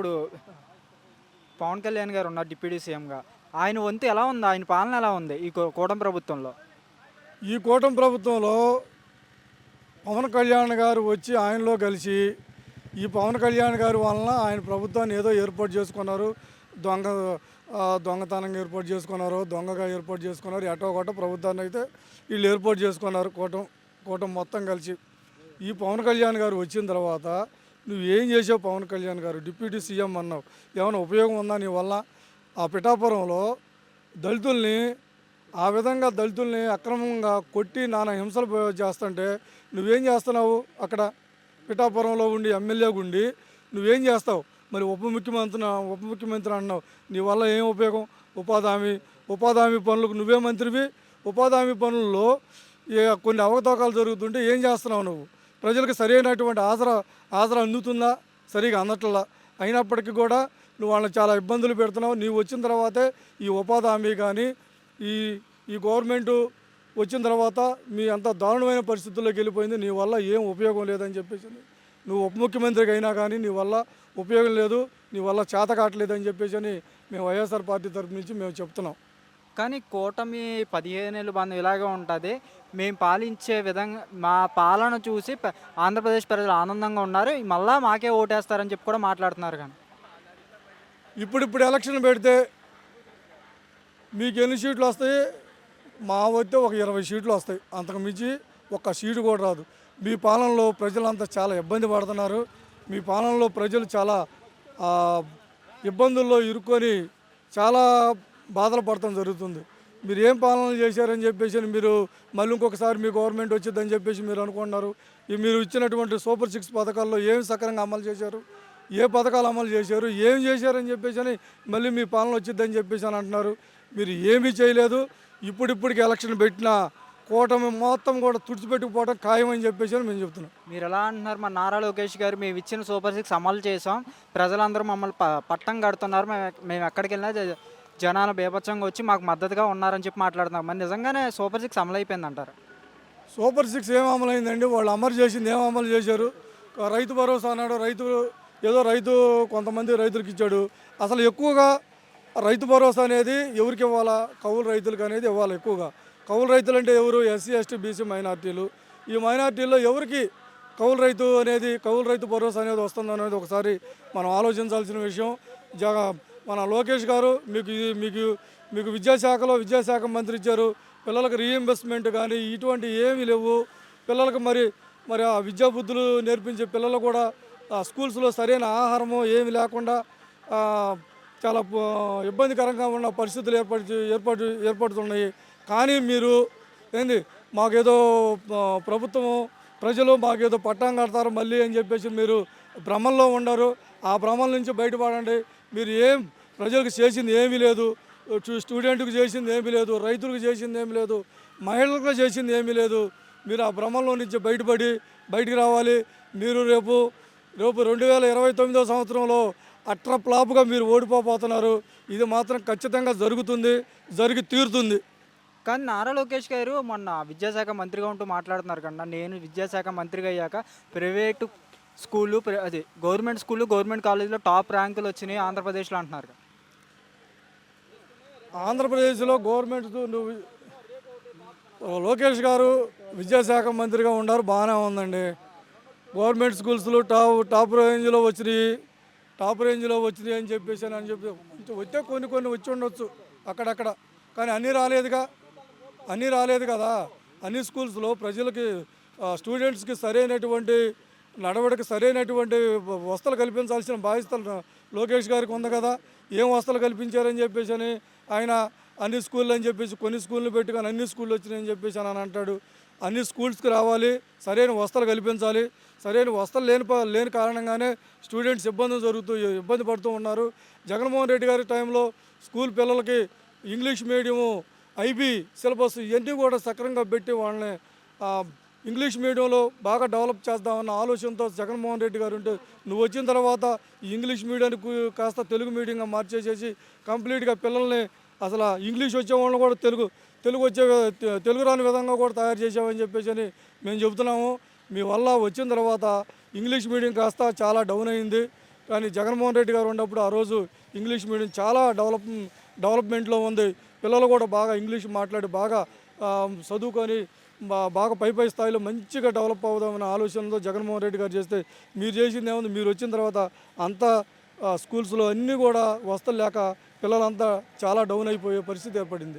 ఇప్పుడు పవన్ కళ్యాణ్ గారు ఉన్నారు డిప్యూటీ సీఎంగా. ఆయన వంతు ఎలా ఉంది? ఆయన పాలన ఎలా ఉంది ఈ కూటమి ప్రభుత్వంలో? ఈ కూటమి ప్రభుత్వంలో పవన్ కళ్యాణ్ గారు వచ్చి ఆయనలో కలిసి ఈ పవన్ కళ్యాణ్ గారి వలన ఆయన ప్రభుత్వాన్ని ఏదో ఏర్పాటు చేసుకున్నారు. దొంగ దొంగతనంగా ఏర్పాటు చేసుకున్నారు, దొంగగా ఏర్పాటు చేసుకున్నారు. ఎటో కొట్ట ప్రభుత్వాన్ని అయితే వీళ్ళు ఏర్పాటు చేసుకున్నారు కూటమి మొత్తం కలిసి. ఈ పవన్ కళ్యాణ్ గారు వచ్చిన తర్వాత నువ్వు ఏం చేసావు? పవన్ కళ్యాణ్ గారు డిప్యూటీ సీఎం అన్నావు, ఏమైనా ఉపయోగం ఉందా నీ వల్ల? ఆ పిఠాపురంలో దళితుల్ని ఆ విధంగా దళితుల్ని అక్రమంగా కొట్టి నానా హింసలు చేస్తుంటే నువ్వేం చేస్తున్నావు? అక్కడ పిఠాపురంలో ఉండి ఎమ్మెల్యేగా ఉండి నువ్వేం చేస్తావు? మరి ఉప ముఖ్యమంత్రి అన్నావు, నీ వల్ల ఏం ఉపయోగం? ఉపాధి హామీ పనులకు నువ్వే మంత్రివి. ఉపాధి హామీ పనుల్లో కొన్ని అవకతవకలు జరుగుతుంటే ఏం చేస్తున్నావు నువ్వు? ప్రజలకు సరైనటువంటి ఆసరా అందుతుందా? సరిగా అందట్లా. అయినప్పటికీ కూడా నువ్వు వాళ్ళని చాలా ఇబ్బందులు పెడుతున్నావు. నీవు వచ్చిన తర్వాతే ఈ ఉపాధి హామీ కానీ ఈ ఈ గవర్నమెంటు వచ్చిన తర్వాత మీ అంత దారుణమైన పరిస్థితుల్లోకి వెళ్ళిపోయింది. నీ వల్ల ఏం ఉపయోగం లేదని చెప్పేసి, నువ్వు ఉప ముఖ్యమంత్రికి అయినా కానీ నీ వల్ల ఉపయోగం లేదు, నీ వల్ల చేత కావట్లేదని చెప్పేసి మేము వైఎస్ఆర్ పార్టీ తరఫు నుంచి మేము చెప్తున్నాం. కానీ కూటమి 15 ఏళ్ళు బంధం ఇలాగే ఉంటుంది. మేము పాలించే విధంగా మా పాలన చూసి ఆంధ్రప్రదేశ్ ప్రజలు ఆనందంగా ఉన్నారు. మళ్ళా మాకే ఓటేస్తారని చెప్పి కూడా మాట్లాడుతున్నారు. కానీ ఇప్పుడు ఎలక్షన్ పెడితే మీకు ఎన్ని సీట్లు వస్తాయి? మా వద్ద ఒక 20 సీట్లు వస్తాయి, అంతకు మించి ఒక్క సీటు కూడా రాదు. మీ పాలనలో ప్రజలంతా చాలా ఇబ్బంది పడుతున్నారు. మీ పాలనలో ప్రజలు చాలా ఇబ్బందుల్లో ఇరుక్కొని చాలా బాధలు పడటం జరుగుతుంది. మీరు ఏం పాలన చేశారని చెప్పేసి మీరు మళ్ళీ ఇంకొకసారి మీ గవర్నమెంట్ వచ్చిందని చెప్పేసి మీరు అనుకుంటున్నారు. మీరు ఇచ్చినటువంటి సూపర్ 6 పథకాల్లో ఏమి సక్రమంగా అమలు చేశారు? ఏ పథకాలు అమలు చేశారు? ఏం చేశారని చెప్పేసి మళ్ళీ మీ పాలన వచ్చిందని చెప్పేసి అంటున్నారు. మీరు ఏమీ చేయలేదు. ఇప్పటికి ఎలక్షన్ పెట్టిన కూటమి మొత్తం కూడా తుడిచిపెట్టుకుపోవడం ఖాయమని చెప్పేసి మేము చెప్తున్నాం. మీరు ఎలా అంటున్నారు? మా నారా లోకేష్ గారు మేము ఇచ్చిన సూపర్ 6 అమలు చేసాం, ప్రజలందరూ మమ్మల్ని పట్టం కడుతున్నారు, మేము ఎక్కడికి వెళ్ళినా జనాలు బేభత్సంగా వచ్చి మాకు మద్దతుగా ఉన్నారని చెప్పి మాట్లాడుతున్నారు. మరి నిజంగానే సూపర్ 6 అమలు అయిపోయింది అంటారు? సూపర్ 6 ఏం అమలు అయిందండి? వాళ్ళు అమలు చేసింది ఏం అమలు చేశారు? రైతు భరోసా అన్నాడు, రైతు కొంతమంది రైతులకు ఇచ్చాడు. అసలు ఎక్కువగా రైతు భరోసా అనేది ఎవరికి ఇవ్వాలా? కౌలు రైతులకు అనేది ఇవ్వాలి ఎక్కువగా. కౌలు రైతులు అంటే ఎవరు? ఎస్సీ, ఎస్టీ, బీసీ మైనార్టీలు. ఈ మైనార్టీల్లో ఎవరికి కౌలు రైతు భరోసా అనేది వస్తుంది అనేది ఒకసారి మనం ఆలోచించాల్సిన విషయం. మన లోకేష్ గారు మీకు విద్యాశాఖ మంత్రి ఇచ్చారు. పిల్లలకు రీఎంబర్స్మెంట్ కానీ ఇటువంటి ఏమీ లేవు. పిల్లలకు మరి ఆ విద్యా బుద్ధులు నేర్పించే పిల్లలు కూడా స్కూల్స్లో సరైన ఆహారము ఏమి లేకుండా చాలా ఇబ్బందికరంగా ఉన్న పరిస్థితులు ఏర్పడుతున్నాయి. కానీ మీరు మాకేదో ప్రజలు మాకేదో పట్టం కడతారు మళ్ళీ అని చెప్పేసి మీరు భ్రమంలో ఉండరు. ఆ భ్రమల నుంచి బయటపడండి. మీరు ప్రజలకు చేసింది ఏమీ లేదు. స్టూడెంట్కి చేసింది ఏమీ లేదు, రైతులకు చేసింది ఏమీ లేదు, మహిళలకు చేసింది ఏమీ లేదు. మీరు ఆ భ్రమంలో నుంచి బయటికి రావాలి. మీరు రేపు 2029 సంవత్సరంలో అట్రప్లాప్గా మీరు ఓడిపోతున్నారు. ఇది మాత్రం ఖచ్చితంగా జరిగి తీరుతుంది. కానీ నారా లోకేష్ గారు మొన్న విద్యాశాఖ మంత్రిగా ఉంటూ మాట్లాడుతున్నారు కన్నా, నేను విద్యాశాఖ మంత్రిగా అయ్యాక ప్రైవేటు స్కూళ్ళు గవర్నమెంట్ స్కూళ్ళు, గవర్నమెంట్ కాలేజీలో టాప్ ర్యాంకులు వచ్చినాయి ఆంధ్రప్రదేశ్లో అంటున్నారు. ఆంధ్రప్రదేశ్లో నువ్వు లోకేష్ గారు విద్యాశాఖ మంత్రిగా ఉన్నారు, బాగానే ఉందండి. గవర్నమెంట్ స్కూల్స్లో టాప్ రేంజ్లో వచ్చినాయి అని చెప్పి వచ్చే కొన్ని వచ్చి ఉండొచ్చు అక్కడక్కడ. కానీ అన్నీ రాలేదు కదా. అన్ని స్కూల్స్లో ప్రజలకి స్టూడెంట్స్కి సరైనటువంటి నడవడికి సరైనటువంటి వసతులు కల్పించాల్సిన బాధ్యతలు లోకేష్ గారికి ఉంది కదా. ఏం వసతులు కల్పించారని చెప్పేసి ఆయన అన్ని స్కూళ్ళు అని చెప్పేసి కొన్ని స్కూళ్ళు పెట్టుకొని అన్ని స్కూళ్ళు వచ్చినాయని చెప్పేసి అని అంటాడు. అన్ని స్కూల్స్కి రావాలి, సరైన వసతులు కల్పించాలి. సరైన వసతులు లేని కారణంగానే స్టూడెంట్స్ ఇబ్బంది పడుతూ ఉన్నారు. జగన్మోహన్ రెడ్డి గారి టైంలో స్కూల్ పిల్లలకి ఇంగ్లీష్ మీడియము, ఐబీ సిలబస్ ఇవన్నీ కూడా సక్రమంగా పెట్టి వాళ్ళని ఇంగ్లీష్ మీడియంలో బాగా డెవలప్ చేద్దామన్న ఆలోచనతో జగన్మోహన్ రెడ్డి గారు ఉంటే, నువ్వు వచ్చిన తర్వాత ఈ ఇంగ్లీష్ మీడియాన్ని కాస్త తెలుగు మీడియంగా మార్చేసేసి కంప్లీట్గా పిల్లల్ని అసలు ఇంగ్లీష్ వచ్చే వాళ్ళని కూడా తెలుగు రాని విధంగా కూడా తయారు చేసామని చెప్పేసి మేము చెబుతున్నాము. మీ వల్ల వచ్చిన తర్వాత ఇంగ్లీష్ మీడియం కాస్త చాలా డౌన్ అయింది. కానీ జగన్మోహన్ రెడ్డి గారు ఉన్నప్పుడు ఆ రోజు ఇంగ్లీష్ మీడియం చాలా డెవలప్మెంట్లో ఉంది. పిల్లలు కూడా బాగా ఇంగ్లీష్ మాట్లాడి బాగా చదువుకొని బాగా పై స్థాయిలో మంచిగా డెవలప్ అవుదామనే ఆలోచనతో జగన్మోహన్ రెడ్డి గారు చేస్తే, మీరు చేసింది ఏముంది? మీరు వచ్చిన తర్వాత అంతా స్కూల్స్లో అన్నీ కూడా వసతులు లేక పిల్లలంతా చాలా డౌన్ అయిపోయే పరిస్థితి ఏర్పడింది.